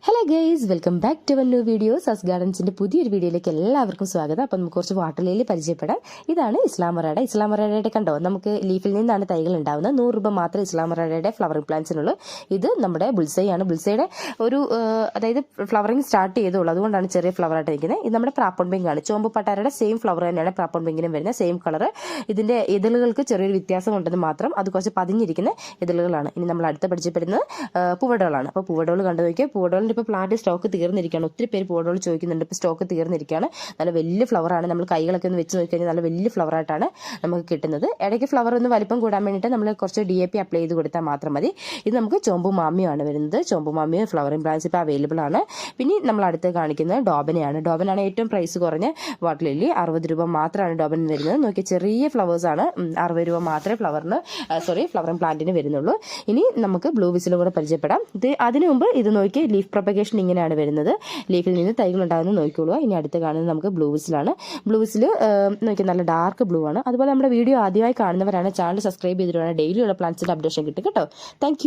Hello guys, welcome back to one new video. സസ് ഗാർഡൻസിന്റെ പുതിയൊരു വീഡിയോയിലേക്ക് എല്ലാവർക്കും സ്വാഗതം. അപ്പം നമുക്ക് കുറച്ച് വാട്ടർ ലില്ലി പരിചയപ്പെടാം. ഇതാണ് ഇസ്ലാമറയുടെ കണ്ടോ, നമുക്ക് ലീഫിൽ നിന്നാണ് തൈകൾ ഉണ്ടാവുന്നത്. 100 രൂപ മാത്രം ഇസ്ലാമറയുടെ ഫ്ലവറിംഗ് പ്ലാന്റ്സിനുള്ളൂ. ഇത് നമ്മുടെ ബുൾസൈ ആണ്. ബുൾസൈയുടെ ഒരു അതായത് ഫ്ലവറിംഗ് സ്റ്റാർട്ട് ചെയ്തുള്ളൂ, അതുകൊണ്ടാണ് ചെറിയ ഫ്ലവർ ആയിട്ട് നിൽക്കുന്നത്. ഇത് നമ്മുടെ പ്രാപ്പോൺ പിങ്ക് ആണ്. ചോമ്പ് പട്ടാരയുടെ സെയിം ഫ്ലവർ തന്നെയാണ് പ്രാപ്പോൺ പിങ്കിനും വരുന്നത്, സെയിം കളർ. ഇതിന്റെ ഇതളുകൾക്ക് ചെറിയൊരു വ്യത്യാസം ഉണ്ടെന്ന് മാത്രം. അത് കുറച്ച് പതിഞ്ഞിരിക്കുന്ന ഇതളുകളാണ്. ഇനി നമ്മൾ അടുത്ത പരിചയപ്പെടുന്നത് പൂവടകളാണ്. അപ്പോൾ പൂവടകൾ കണ്ടു നോക്കിയാൽ പൂവടകൾ ഇപ്പോൾ പ്ലാന്റ് സ്റ്റോക്ക് തീർന്നിരിക്കുകയാണ്. ഒത്തിരി പേര് പൂവടകൾ ചോദിക്കുന്നുണ്ട്. ഇപ്പോൾ സ്റ്റോക്ക് തീർന്നിരിക്കുകയാണ്. നല്ല വലിയ ഫ്ലവറാണ്. നമ്മൾ കൈകളൊക്കെ ഒന്ന് വെച്ച് നോക്കിക്കഴിഞ്ഞാൽ നല്ല വലിയ ഫ്ലവറായിട്ടാണ് നമുക്ക് കിട്ടുന്നത്. ഇടയ്ക്ക് ഫ്ലവർ ഒന്ന് വലിപ്പം കൂടാൻ വേണ്ടിയിട്ട് നമ്മൾ കുറച്ച് DAP അപ്ലൈ ചെയ്ത് കൊടുത്താൽ മാത്രം മതി. ഇത് നമുക്ക് ചോമ്പു മാമിയാണ് വരുന്നത്. ചോമ്പു മാമിയും ഫ്ലവറിംഗ് പ്ലാന്റ്സ് ഇപ്പോൾ അവൈലബിൾ ആണ്. പിന്നെ നമ്മൾ അടുത്ത് കാണിക്കുന്നത് ഡോബനാണ് ഏറ്റവും പ്രൈസ് കുറഞ്ഞ വാട്ടർ ലില്ലി. 60 രൂപ മാത്രമാണ് ഡോബൻ വരുന്നത്. നോക്കി ചെറിയ ഫ്ലവേഴ്സാണ്. 60 രൂപ മാത്രമേ ഫ്ലവറിംഗ് പ്ലാന്റിന് വരുന്നുള്ളൂ. ഇനി നമുക്ക് ബ്ലൂ വിസിലും കൂടെ പരിചയപ്പെടാം. അതിനു മുമ്പ് ഇത് നോക്കി ലീഫ് പ്രൊപ്പഗേഷൻ ഇങ്ങനെയാണ് വരുന്നത്. ലീഫിൽ നിന്ന് തൈകൾ ഉണ്ടാകുന്നത് നോക്കിക്കോളൂ. ഇനി അടുത്ത് കാണുന്നത് നമുക്ക് ബ്ലൂ വിസിലാണ്. ബ്ലൂ വിസിൽ നോക്കി നല്ല ഡാർക്ക് ബ്ലൂ ആണ്. അതുപോലെ നമ്മുടെ വീഡിയോ ആദ്യമായി കാണുന്നവരാണ് ചാനൽ സബ്സ്ക്രൈബ് ചെയ്തിട്ടാണ് ഡെയിലിയുള്ള പ്ലാന്റ്സിന്റെ അപ്ഡേഷൻ കിട്ടും കേട്ടോ. താങ്ക്